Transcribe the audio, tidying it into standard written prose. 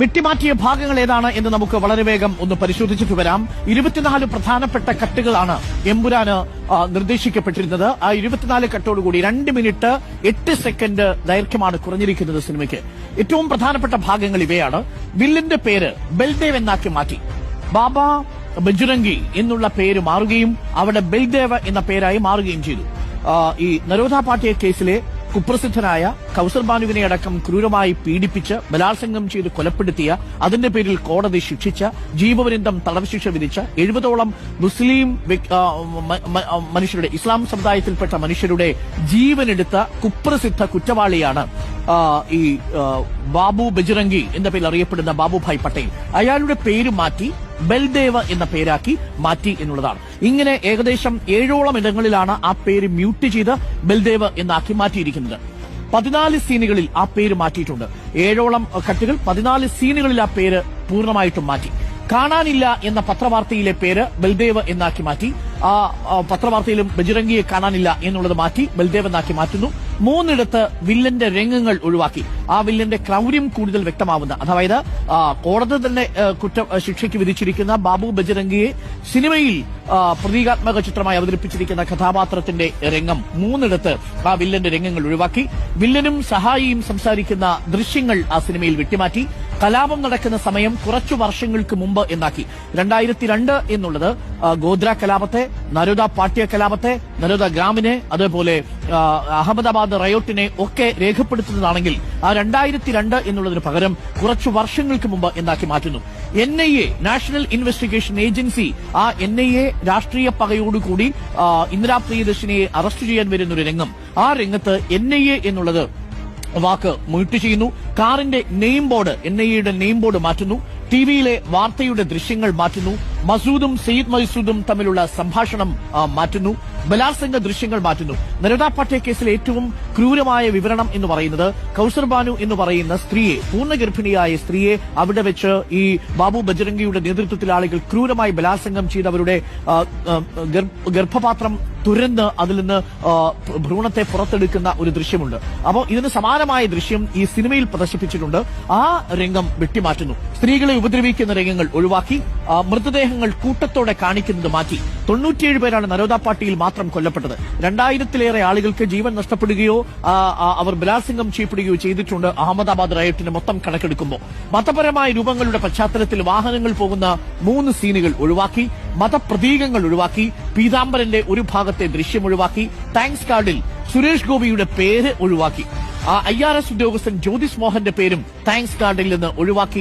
വെട്ടിമാറ്റിയ ഭാഗങ്ങൾ ഏതാണ് എന്ന് നമുക്ക് വളരെ വേഗം ഒന്ന് പരിശോധിച്ചിട്ട് വരാം. 24 പ്രധാനപ്പെട്ട കട്ടുകളാണ് എമ്പുരാന് നിർദ്ദേശിക്കപ്പെട്ടിരുന്നത്. ആ 24 കട്ടോടുകൂടി 2 മിനിറ്റ് 8 സെക്കൻഡ് ദൈർഘ്യമാണ് കുറഞ്ഞിരിക്കുന്നത് സിനിമയ്ക്ക്. ഏറ്റവും പ്രധാനപ്പെട്ട ഭാഗങ്ങൾ ഇവയാണ്. വില്ലിന്റെ പേര് ബൽദേവ് എന്നാക്കി മാറ്റി. ബാബ ബജ്രംഗി എന്നുള്ള പേര് മാറുകയും അവിടെ ബൽദേവ് എന്ന പേരായി മാറുകയും ചെയ്തു. ഈ നരോദ പാട്ടിയ കേസിലെ കുപ്രസിദ്ധനായ കൗസർ ബാനുവിനെ അടക്കം ക്രൂരമായി പീഡിപ്പിച്ച് ബലാത്സംഗം ചെയ്ത് കൊലപ്പെടുത്തിയ, അതിന്റെ പേരിൽ കോടതി ശിക്ഷിച്ച, ജീവപര്യന്തം തടവ് ശിക്ഷ വിധിച്ച 70ഓളം മുസ്ലിം മനുഷ്യരുടെ, ഇസ്ലാം സമുദായത്തിൽപ്പെട്ട മനുഷ്യരുടെ ജീവനെടുത്ത കുപ്രസിദ്ധ കുറ്റവാളിയാണ് ഈ ബാബു ബജ്രംഗി എന്ന പേരിൽ അറിയപ്പെടുന്ന ബാബുഭായ് പട്ടേൽ. അയാളുടെ പേര് മാറ്റി ബൽദേവ് എന്ന പേരാക്കി മാറ്റി എന്നുള്ളതാണ്. ഇങ്ങനെ ഏകദേശം 7ഓളം ഇടങ്ങളിലാണ് ആ പേര് മ്യൂട്ട് ചെയ്ത് ബൽദേവ് എന്നാക്കി മാറ്റിയിരിക്കുന്നത്. 14 സീനുകളിൽ ആ പേര് മാറ്റിയിട്ടുണ്ട്. 7ഓളം കട്ടുകൾ 14 സീനുകളിൽ ആ പേര് പൂർണ്ണമായിട്ടും മാറ്റി. കാണാനില്ല എന്ന പത്രവാർത്തയിലെ പേര് ബൽദേവ് എന്നാക്കി മാറ്റി. ആ പത്രവാർത്തയിലും ബജ്രംഗിയെ കാണാനില്ല എന്നുള്ളത് മാറ്റി ബൽദേവ് എന്നാക്കി മാറ്റുന്നു. 3 വില്ലന്റെ രംഗങ്ങൾ ഒഴിവാക്കി. ആ വില്ലന്റെ ക്രൗര്യം കൂടുതൽ വ്യക്തമാവുന്ന, അതായത് കോടതി തന്നെ ശിക്ഷയ്ക്ക് വിധിച്ചിരിക്കുന്ന ബാബു ബജ്രംഗിയെ സിനിമയിൽ പ്രതീകാത്മക ചിത്രമായി അവതരിപ്പിച്ചിരിക്കുന്ന കഥാപാത്രത്തിന്റെ രംഗം 3 ആ വില്ലന്റെ രംഗങ്ങൾ ഒഴിവാക്കി. വില്ലനും സഹായിയും സംസാരിക്കുന്ന ദൃശ്യങ്ങൾ ആ സിനിമയിൽ വെട്ടിമാറ്റി. കലാപം നടക്കുന്ന സമയം കുറച്ചു വർഷങ്ങൾക്ക് മുമ്പ് എന്നാക്കി. 2002 എന്നുള്ളത് ഗോദ്ര കലാപത്തെ, നരോദ പാട്യ കലാപത്തെ, നരോദ ഗ്രാമിനെ, അതേപോലെ അഹമ്മദാബാദ് റയോട്ടിനെ ഒക്കെ രേഖപ്പെടുത്തുന്നതാണെങ്കിൽ ആ 2002 എന്നുള്ളതിന് പകരം കുറച്ചു വർഷങ്ങൾക്ക് മുമ്പ് എന്നാക്കി മാറ്റുന്നു. NIA, നാഷണൽ ഇൻവെസ്റ്റിഗേഷൻ ഏജൻസി, ആ NIA രാഷ്ട്രീയ പകയോടുകൂടി ഇന്ദിരാ പ്രിയദർശിനിയെ അറസ്റ്റ് ചെയ്യാൻ വരുന്നൊരു രംഗം. ആ രംഗത്ത് NIA എന്നുള്ളത് വാക്ക് മ്യൂട്ട് ചെയ്യുന്നു. കാറിന്റെ നെയിം ബോർഡ്, NIAയുടെ നെയിം ബോർഡ് മാറ്റുന്നു. ടിവിയിലെ വാർത്തയുടെ ദൃശ്യങ്ങൾ മാറ്റുന്നു. മസൂദും സയ്യിദ് മസൂദും തമ്മിലുള്ള സംഭാഷണം മാറ്റുന്നു. ബലാത്സംഗ ദൃശ്യങ്ങൾ മാറ്റുന്നു. നരോദ പാട്യ കേസിലെ ഏറ്റവും ക്രൂരമായ വിവരണം എന്ന് പറയുന്നത് കൗസർ ബാനു എന്ന് പറയുന്ന സ്ത്രീയെ, പൂർണ്ണഗർഭിണിയായ സ്ത്രീയെ അവിടെ വെച്ച് ഈ ബാബു ബജ്രംഗിയുടെ നേതൃത്വത്തിൽ ആളുകൾ ക്രൂരമായി ബലാത്സംഗം ചെയ്ത് അവരുടെ ഗർഭപാത്രം തുരന്ന് അതിൽ നിന്ന് ഭ്രൂണത്തെ പുറത്തെടുക്കുന്ന ഒരു ദൃശ്യമുണ്ട്. അപ്പോൾ ഇതിന് സമാനമായ ദൃശ്യം ഈ സിനിമയിൽ പ്രദർശിപ്പിച്ചിട്ടുണ്ട്. ആ രംഗം വെട്ടിമാറ്റുന്നു. സ്ത്രീകളെ ഉപദ്രവിക്കുന്ന രംഗങ്ങൾ ഒഴിവാക്കി. മൃതദേഹങ്ങൾ കൂട്ടത്തോടെ കാണിക്കുന്നത് മാറ്റി. 97 പേരാണ് നരോദ പാട്ടിയിൽ മാത്രം കൊല്ലപ്പെട്ടത്. 2000-ലേറെ ആളുകൾക്ക് ജീവൻ നഷ്ടപ്പെടുകയോ അവർ ബലാത്സംഗം ചെയ്യപ്പെടുകയോ ചെയ്തിട്ടുണ്ട്. അഹമ്മദാബാദ് റയോട്ടിന്റെ മൊത്തം കണക്കെടുക്കുമ്പോൾ മതപരമായ രൂപങ്ങളുടെ പശ്ചാത്തലത്തിൽ വാഹനങ്ങൾ പോകുന്ന 3 സീനുകൾ ഒഴിവാക്കി. മതപ്രതീകങ്ങൾ ഒഴിവാക്കി. പീതാംബരന്റെ ഒരു ഭാഗത്തെ ദൃശ്യം ഒഴിവാക്കി. താങ്ക്സ് കാർഡിൽ സുരേഷ് ഗോപിയുടെ പേര് ഒഴിവാക്കി. IRS ഉദ്യോഗസ്ഥൻ ജ്യോതിസ് മോഹന്റെ പേരും താങ്ക്സ് കാർഡിൽ നിന്ന് ഒഴിവാക്കി.